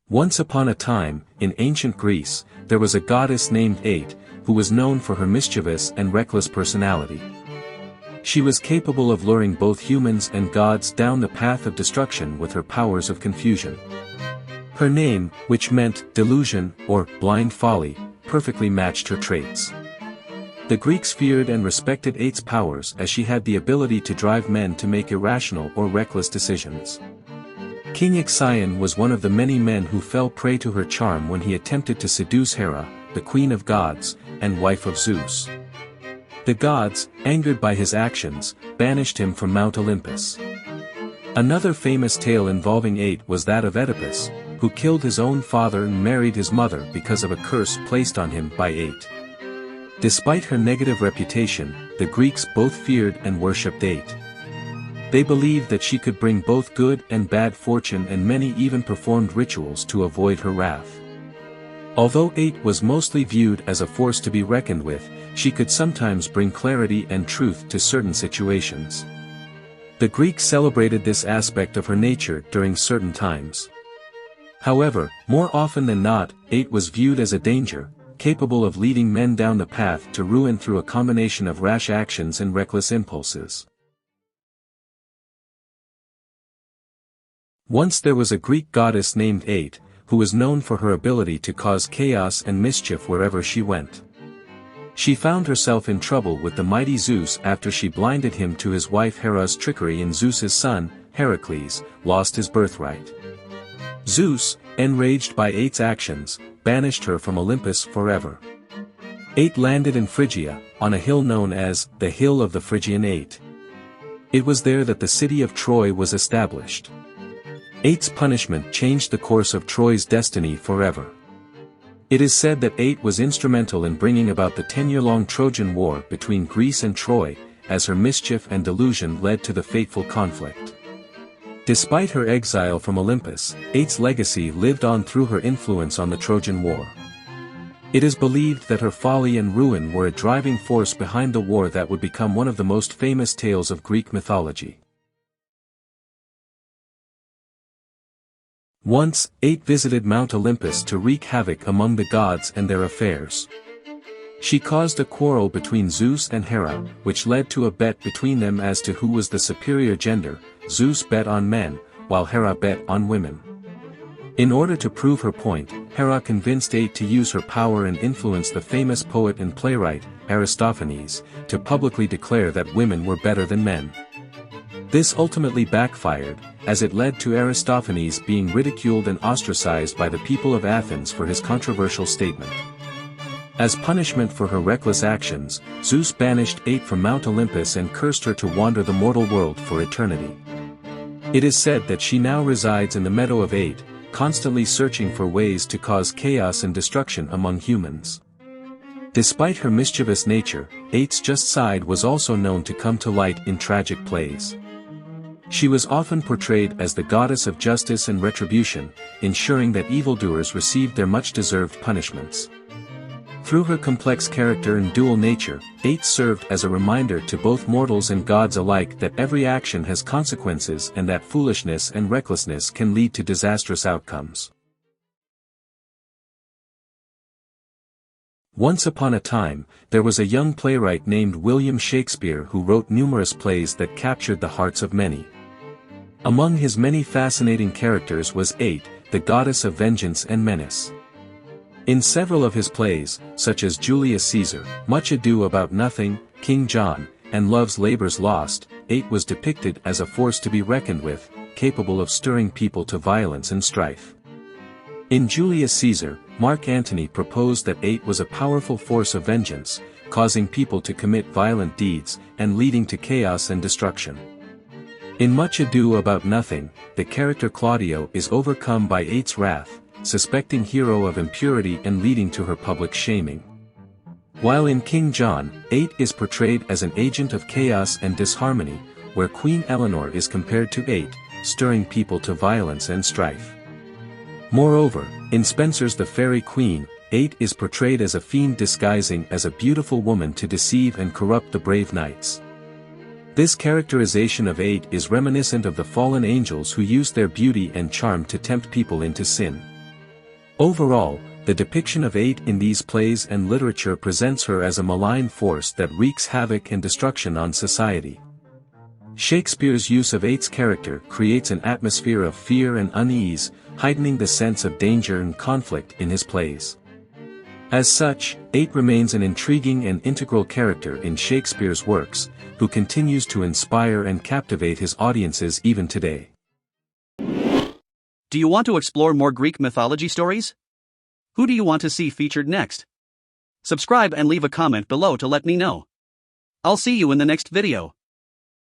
Once upon a time, in ancient Greece, there was a goddess named Ate, who was known for her mischievous and reckless personality. She was capable of luring both humans and gods down the path of destruction with her powers of confusion. Her name, which meant delusion or blind folly, perfectly matched her traits. The Greeks feared and respected Ate's powers as she had the ability to drive men to make irrational or reckless decisions. King Ixion was one of the many men who fell prey to her charm when he attempted to seduce Hera, the queen of gods, and wife of Zeus. The gods, angered by his actions, banished him from Mount Olympus. Another famous tale involving Ate was that of Oedipus, who killed his own father and married his mother because of a curse placed on him by Ate. Despite her negative reputation, the Greeks both feared and worshipped Ate. They believed that she could bring both good and bad fortune, and many even performed rituals to avoid her wrath. Although Ate was mostly viewed as a force to be reckoned with, she could sometimes bring clarity and truth to certain situations. The Greeks celebrated this aspect of her nature during certain times. However, more often than not, Ate was viewed as a danger, capable of leading men down the path to ruin through a combination of rash actions and reckless impulses. Once there was a Greek goddess named Ate, who was known for her ability to cause chaos and mischief wherever she went. She found herself in trouble with the mighty Zeus after she blinded him to his wife Hera's trickery, and Zeus's son, Heracles, lost his birthright. Zeus, enraged by Ate's actions, banished her from Olympus forever. Ate landed in Phrygia, on a hill known as the Hill of the Phrygian Ate. It was there that the city of Troy was established. Ate's punishment changed the course of Troy's destiny forever. It is said that Ate was instrumental in bringing about the 10-year-long Trojan War between Greece and Troy, as her mischief and delusion led to the fateful conflict. Despite her exile from Olympus, Ate's legacy lived on through her influence on the Trojan War. It is believed that her folly and ruin were a driving force behind the war that would become one of the most famous tales of Greek mythology. Once, Ate visited Mount Olympus to wreak havoc among the gods and their affairs. She caused a quarrel between Zeus and Hera, which led to a bet between them as to who was the superior gender. Zeus bet on men, while Hera bet on women. In order to prove her point, Hera convinced Ate to use her power and influence the famous poet and playwright, Aristophanes, to publicly declare that women were better than men. This ultimately backfired, as it led to Aristophanes being ridiculed and ostracized by the people of Athens for his controversial statement. As punishment for her reckless actions, Zeus banished Ate from Mount Olympus and cursed her to wander the mortal world for eternity. It is said that she now resides in the meadow of Ate, constantly searching for ways to cause chaos and destruction among humans. Despite her mischievous nature, Ate's just side was also known to come to light in tragic plays. She was often portrayed as the goddess of justice and retribution, ensuring that evildoers received their much-deserved punishments. Through her complex character and dual nature, Ate served as a reminder to both mortals and gods alike that every action has consequences and that foolishness and recklessness can lead to disastrous outcomes. Once upon a time, there was a young playwright named William Shakespeare who wrote numerous plays that captured the hearts of many. Among his many fascinating characters was Ate, the goddess of vengeance and menace. In several of his plays, such as Julius Caesar, Much Ado About Nothing, King John, and Love's Labour's Lost, Ate was depicted as a force to be reckoned with, capable of stirring people to violence and strife. In Julius Caesar, Mark Antony proposed that Ate was a powerful force of vengeance, causing people to commit violent deeds, and leading to chaos and destruction. In Much Ado About Nothing, the character Claudio is overcome by Ate's wrath, suspecting Hero of impurity and leading to her public shaming. While in King John, Ate is portrayed as an agent of chaos and disharmony, where Queen Eleanor is compared to Ate, stirring people to violence and strife. Moreover, in Spenser's The Faerie Queene, Ate is portrayed as a fiend disguising as a beautiful woman to deceive and corrupt the brave knights. This characterization of Ate is reminiscent of the fallen angels who used their beauty and charm to tempt people into sin. Overall, the depiction of 8 in these plays and literature presents her as a malign force that wreaks havoc and destruction on society. Shakespeare's use of 8's character creates an atmosphere of fear and unease, heightening the sense of danger and conflict in his plays. As such, 8 remains an intriguing and integral character in Shakespeare's works, who continues to inspire and captivate his audiences even today. Do you want to explore more Greek mythology stories? Who do you want to see featured next? Subscribe and leave a comment below to let me know. I'll see you in the next video.